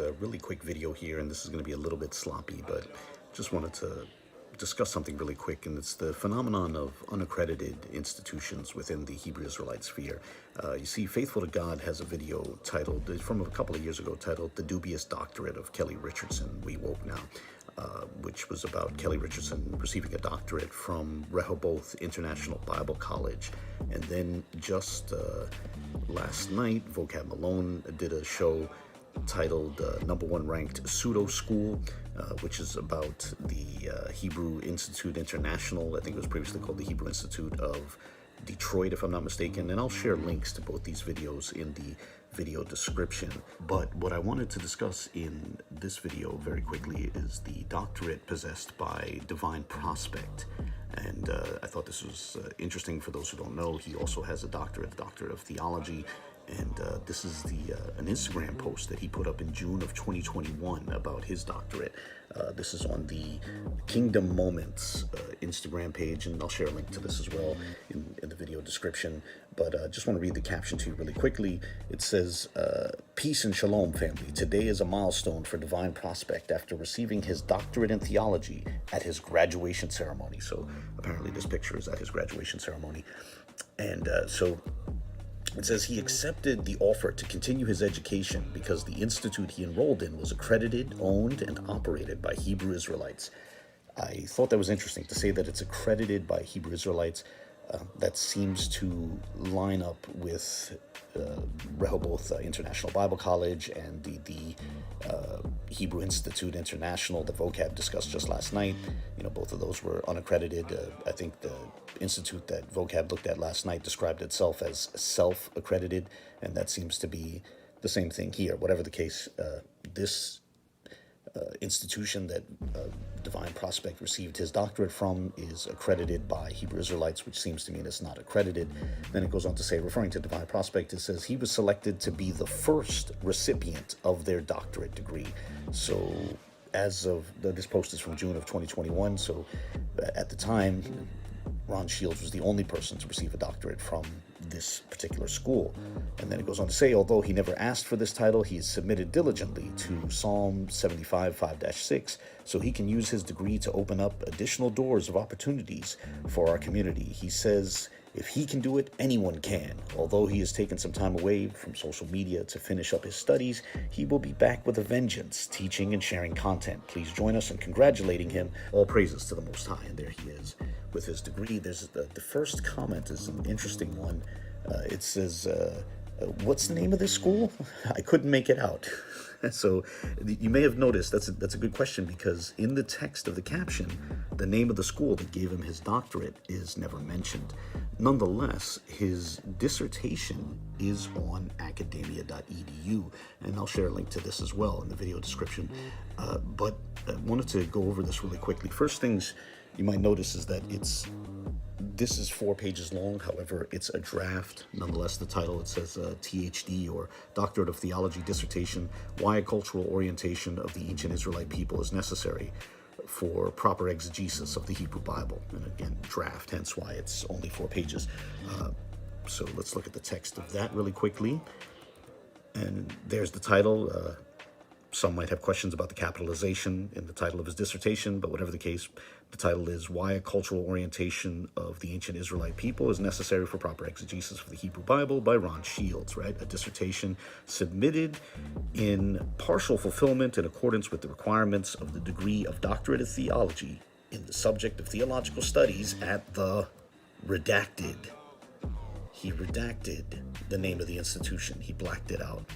a really quick video here, and this is going to be a little bit sloppy, but just wanted to discuss something really quick, and it's the phenomenon of unaccredited institutions within the Hebrew Israelite sphere. You see, Faithful to God has a video titled, from a couple of years ago, titled The Dubious Doctorate of Kelly Richardson, We Woke Now, which was about Kelly Richardson receiving a doctorate from Rehoboth International Bible College. And then just last night, Vocab Malone did a show titled #1 ranked Pseudo School, which is about the Hebrew Institute International. I think it was previously called the Hebrew Institute of Detroit, if I'm not mistaken, and I'll share links to both these videos in the video description. But what I wanted to discuss in this video very quickly is the doctorate possessed by Divine Prospect. And I thought this was interesting for those who don't know. He also has a doctorate of theology. And this is an Instagram post that he put up in June of 2021 about his doctorate. This is on the Kingdom Moments Instagram page, and I'll share a link to this as well in the video description. But I just want to read the caption to you really quickly. It says, "Peace and shalom, family. Today is a milestone for Divine Prospect after receiving his doctorate in theology at his graduation ceremony." So apparently this picture is at his graduation ceremony. And so it says he accepted the offer to continue his education because the institute he enrolled in was accredited, owned, and operated by Hebrew Israelites. I thought that was interesting to say that it's accredited by Hebrew Israelites. That seems to line up with Rehoboth International Bible College and the Hebrew Institute International that Vocab discussed just last night. You know, both of those were unaccredited. I think the institute that Vocab looked at last night described itself as self-accredited, and that seems to be the same thing here. Whatever the case, this institution that Divine Prospect received his doctorate from is accredited by Hebrew Israelites, which seems to mean it's not accredited. Then it goes on to say, referring to Divine Prospect, it says he was selected to be the first recipient of their doctorate degree. So as of this post is from June of 2021, so at the time, Ron Shields was the only person to receive a doctorate from this particular school. And then it goes on to say, although he never asked for this title, he is submitted diligently to Psalm 75, 5-6, so he can use his degree to open up additional doors of opportunities for our community. He says, if he can do it, anyone can. Although he has taken some time away from social media to finish up his studies, he will be back with a vengeance, teaching and sharing content. Please join us in congratulating him. All praises to the Most High. And there he is with his degree. There's the first comment is an interesting one. It says, what's the name of this school? I couldn't make it out. So you may have noticed that's a good question, because in the text of the caption, the name of the school that gave him his doctorate is never mentioned. Nonetheless, his dissertation is on academia.edu, and I'll share a link to this as well in the video description. But I wanted to go over this really quickly. First things you might notice is that this is 4 pages long. However, it's a draft. Nonetheless, the title, it says THD, or Doctorate of Theology Dissertation, Why a Cultural Orientation of the Ancient Israelite People is Necessary for Proper Exegesis of the Hebrew Bible. And again, draft, hence why it's only 4 pages. So let's look at the text of that really quickly. And there's the title. Some might have questions about the capitalization in the title of his dissertation, but whatever the case, the title is Why a Cultural Orientation of the Ancient Israelite People is Necessary for Proper Exegesis of the Hebrew Bible by Ron Shields, right? A dissertation submitted in partial fulfillment in accordance with the requirements of the degree of Doctorate of Theology in the subject of theological studies at the redacted. He redacted the name of the institution. He blacked it out.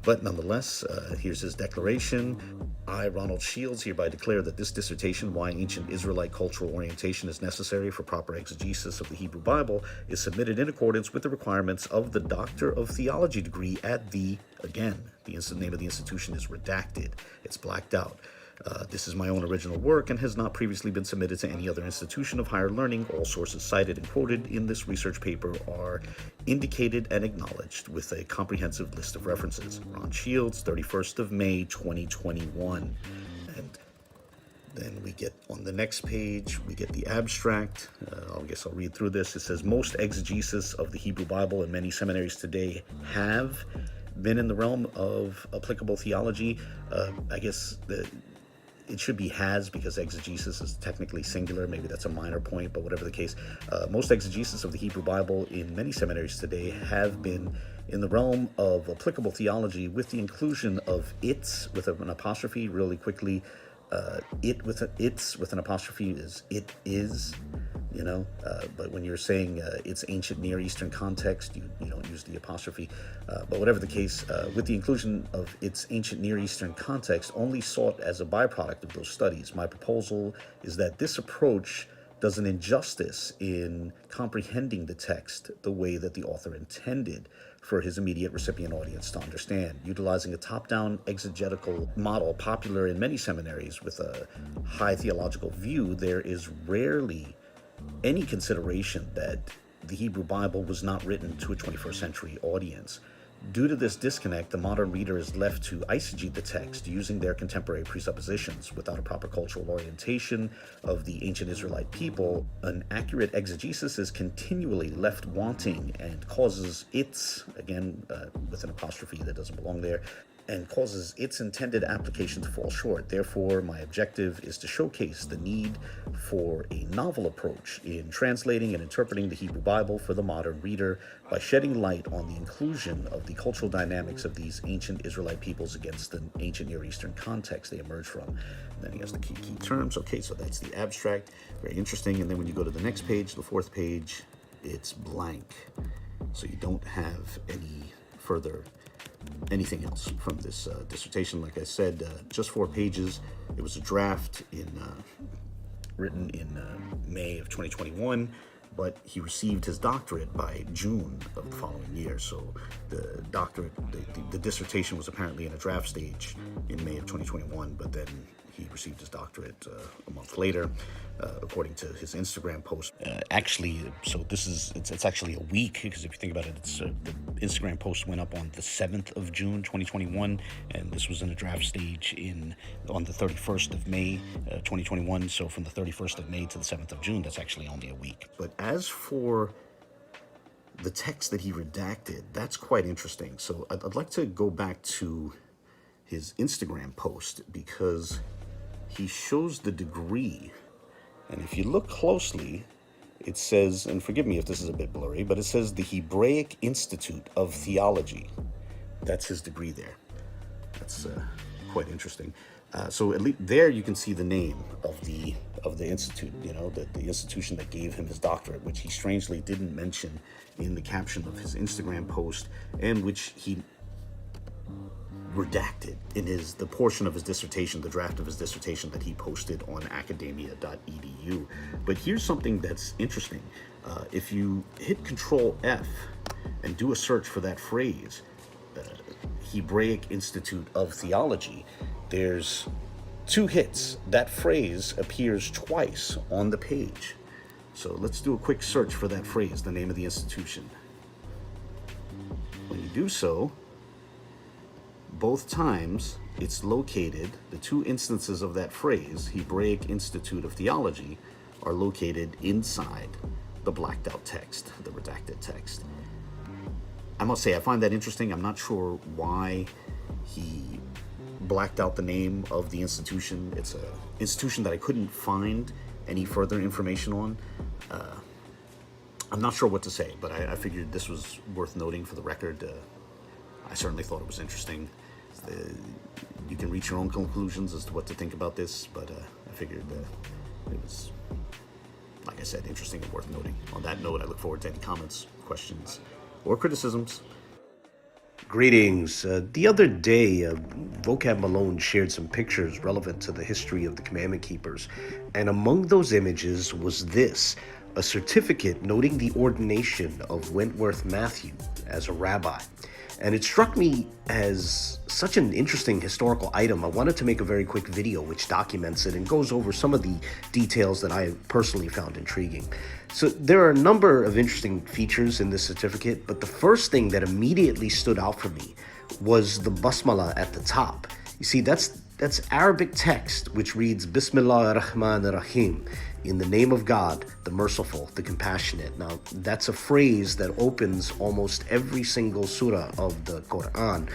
But nonetheless, here's his declaration. I, Ronald Shields, hereby declare that this dissertation, Why Ancient Israelite Cultural Orientation is Necessary for Proper Exegesis of the Hebrew Bible, is submitted in accordance with the requirements of the Doctor of Theology degree at the, again, the name of the institution is redacted. It's blacked out. This is my own original work and has not previously been submitted to any other institution of higher learning. All sources cited and quoted in this research paper are indicated and acknowledged with a comprehensive list of references. Ron Shields, 31st of May, 2021. And then we get on the next page, we get the abstract. I guess I'll read through this. It says, most exegesis of the Hebrew Bible in many seminaries today have been in the realm of applicable theology. I guess it should be has, because exegesis is technically singular. Maybe that's a minor point, but whatever the case, most exegesis of the Hebrew Bible in many seminaries today have been in the realm of applicable theology, with the inclusion of its with an apostrophe. Really quickly, its with an apostrophe is it is, but when you're saying it's ancient Near Eastern context, you don't use the apostrophe. But whatever the case, with the inclusion of its ancient Near Eastern context only sought as a byproduct of those studies, my proposal is that this approach does an injustice in comprehending the text the way that the author intended for his immediate recipient audience to understand. Utilizing a top-down exegetical model popular in many seminaries with a high theological view, there is rarely any consideration that the Hebrew Bible was not written to a 21st century audience. Due to this disconnect, the modern reader is left to eisegete the text using their contemporary presuppositions. Without a proper cultural orientation of the ancient Israelite people, an accurate exegesis is continually left wanting and causes its, again, with an apostrophe that doesn't belong there, and causes its intended application to fall short. Therefore, my objective is to showcase the need for a novel approach in translating and interpreting the Hebrew Bible for the modern reader by shedding light on the inclusion of the cultural dynamics of these ancient Israelite peoples against the ancient Near Eastern context they emerged from. And then he has the key terms. Okay, so that's the abstract. Very interesting. And then when you go to the next page, the fourth page, it's blank. So you don't have anything else from this dissertation. Like I said, just 4 pages. It was a draft written in May of 2021, but he received his doctorate by June of the following year. So the doctorate, the dissertation was apparently in a draft stage in May of 2021, but then he received his doctorate a month later, according to his Instagram post. It's actually a week, because if you think about it, the Instagram post went up on the 7th of June, 2021, and this was in a draft stage on the 31st of May, 2021. So from the 31st of May to the 7th of June, that's actually only a week. But as for the text that he redacted, that's quite interesting. So I'd like to go back to his Instagram post, because he shows the degree, and if you look closely, it says, and forgive me if this is a bit blurry, but it says the Hebraic Institute of Theology. That's his degree there. That's quite interesting. So at least there you can see the name of the institute, the institution that gave him his doctorate, which he strangely didn't mention in the caption of his Instagram post, and which he redacted in the portion of his dissertation, the draft of his dissertation that he posted on academia.edu. But here's something that's interesting. If you hit Control F and do a search for that phrase, Hebraic Institute of Theology, there's 2 hits. That phrase appears twice on the page. So let's do a quick search for that phrase, the name of the institution. When you do so, both times it's located, the 2 instances of that phrase, Hebraic Institute of Theology, are located inside the blacked out text, the redacted text. I must say, I find that interesting. I'm not sure why he blacked out the name of the institution. It's an institution that I couldn't find any further information on. I'm not sure what to say, but I figured this was worth noting for the record. I certainly thought it was interesting. You can reach your own conclusions as to what to think about this, but I figured it was, like I said, interesting and worth noting. On that note, I look forward to any comments, questions, or criticisms. Greetings. The other day, Vocab Malone shared some pictures relevant to the history of the Commandment Keepers, and among those images was this, a certificate noting the ordination of Wentworth Matthew as a rabbi. And it struck me as such an interesting historical item. I wanted to make a very quick video which documents it and goes over some of the details that I personally found intriguing. So there are a number of interesting features in this certificate, but the first thing that immediately stood out for me was the basmala at the top. You see, that's Arabic text which reads Bismillah ar-Rahman ar-Rahim. in the name of God, the merciful, the compassionate. Now, that's a phrase that opens almost every single surah of the Quran.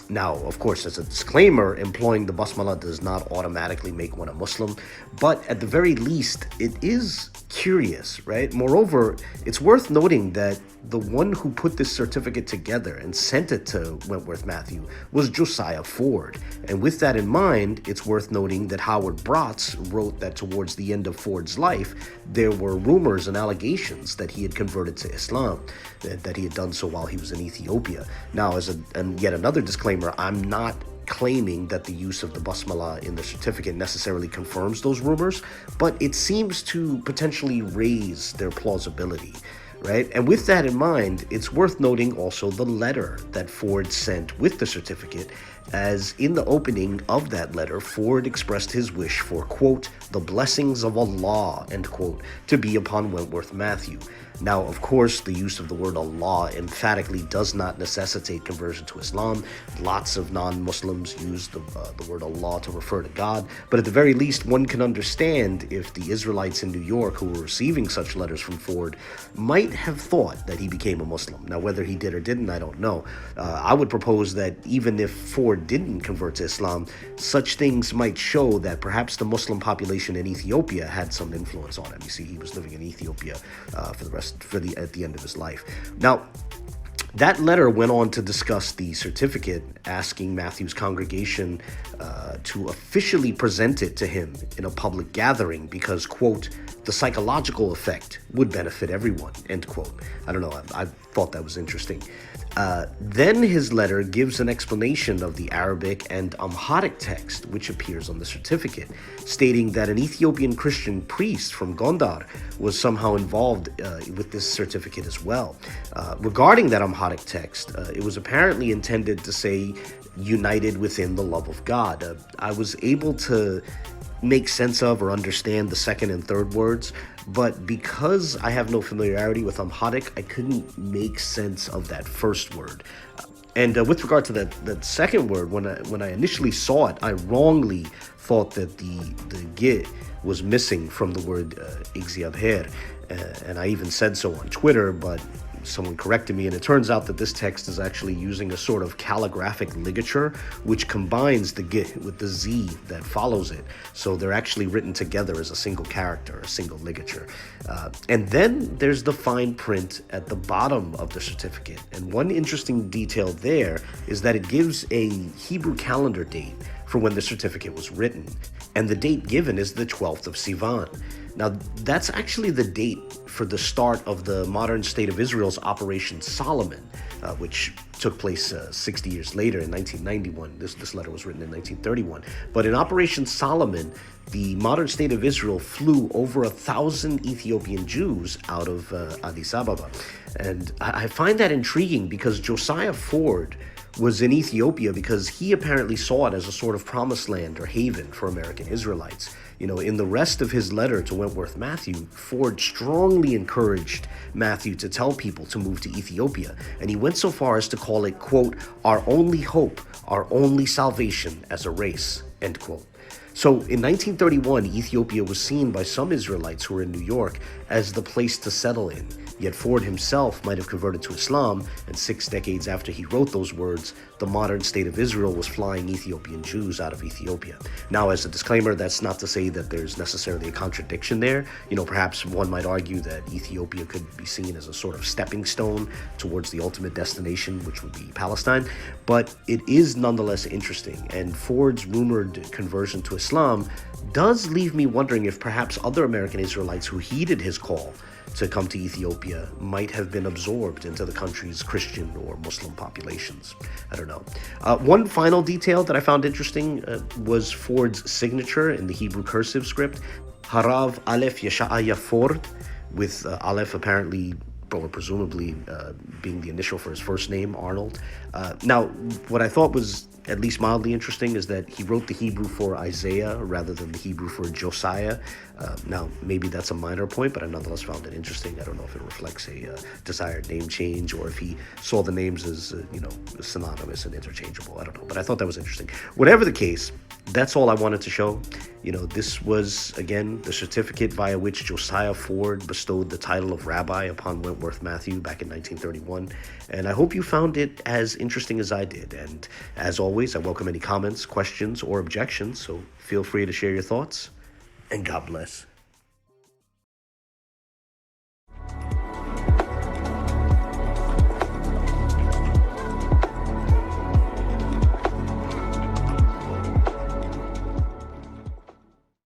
Now, of course, as a disclaimer, employing the basmala does not automatically make one a Muslim, but at the very least, it is curious, right? Moreover, it's worth noting that the one who put this certificate together and sent it to Wentworth Matthew was Josiah Ford. And with that in mind, it's worth noting that Howard Brotz wrote that towards the end of Ford's life, there were rumors and allegations that he had converted to Islam, that he had done so while he was in Ethiopia. Now, and yet another disclaimer, I'm not claiming that the use of the basmala in the certificate necessarily confirms those rumors, but it seems to potentially raise their plausibility, right? And with that in mind, it's worth noting also the letter that Ford sent with the certificate, as in the opening of that letter, Ford expressed his wish for, quote, the blessings of Allah, end quote, to be upon Wentworth Matthew. Now, of course, the use of the word Allah emphatically does not necessitate conversion to Islam. Lots of non-Muslims use the word Allah to refer to God. But at the very least, one can understand if the Israelites in New York who were receiving such letters from Ford might have thought that he became a Muslim. Now, whether he did or didn't, I don't know. I would propose that even if Ford didn't convert to Islam, such things might show that perhaps the Muslim population in Ethiopia had some influence on him. You see, he was living in Ethiopia at the end of his life. Now, that letter went on to discuss the certificate, asking Matthew's congregation to officially present it to him in a public gathering because, quote, the psychological effect would benefit everyone, end quote. I don't know, I thought that was interesting. Then his letter gives an explanation of the Arabic and Amharic text which appears on the certificate, stating that an Ethiopian Christian priest from Gondar was somehow involved with this certificate as well. Regarding that Amharic text, it was apparently intended to say, united within the love of God. I was able to make sense of or understand the second and third words, but because I have no familiarity with Amharic, I couldn't make sense of that first word. And with regard to that second word, when I initially saw it, I wrongly thought that the ge was missing from the word igziabher, and I even said so on Twitter, but someone corrected me, and it turns out that this text is actually using a sort of calligraphic ligature which combines the ge with the z that follows it, so they're actually written together as a single character, a single ligature. And then there's the fine print at the bottom of the certificate, and one interesting detail there is that it gives a Hebrew calendar date for when the certificate was written, and the date given is the 12th of Sivan. Now, that's actually the date for the start of the modern state of Israel's Operation Solomon, which took place 60 years later in 1991. This letter was written in 1931. But in Operation Solomon, the modern state of Israel flew over 1,000 Ethiopian Jews out of Addis Ababa. And I find that intriguing because Josiah Ford was in Ethiopia because he apparently saw it as a sort of promised land or haven for American Israelites. You know, in the rest of his letter to Wentworth Matthew, Ford strongly encouraged Matthew to tell people to move to Ethiopia, and he went so far as to call it, quote, our only hope, our only salvation as a race, end quote. So in 1931, Ethiopia was seen by some Israelites who were in New York as the place to settle in. Yet Ford himself might have converted to Islam, and 6 decades after he wrote those words, the modern state of Israel was flying Ethiopian Jews out of Ethiopia. Now, as a disclaimer, that's not to say that there's necessarily a contradiction there. You know, perhaps one might argue that Ethiopia could be seen as a sort of stepping stone towards the ultimate destination, which would be Palestine. But it is nonetheless interesting, and Ford's rumored conversion to Islam does leave me wondering if perhaps other American Israelites who heeded his call to come to Ethiopia might have been absorbed into the country's Christian or Muslim populations. I don't know. One final detail that I found interesting was Ford's signature in the Hebrew cursive script, Harav Aleph Yesha'aya Ford, with Aleph apparently or presumably being the initial for his first name, Arnold. Now, what I thought was at least mildly interesting is that he wrote the Hebrew for Isaiah rather than the Hebrew for Josiah. Now, maybe that's a minor point, but I nonetheless found it interesting. I don't know if it reflects a desired name change or if he saw the names as, synonymous and interchangeable. I don't know, but I thought that was interesting. Whatever the case, That's all I wanted to show. This was, again, the certificate via which Josiah Ford bestowed the title of rabbi upon Wentworth Matthew back in 1931. And I hope you found it as interesting as I did. And as always, I welcome any comments, questions, or objections. So feel free to share your thoughts. And God bless.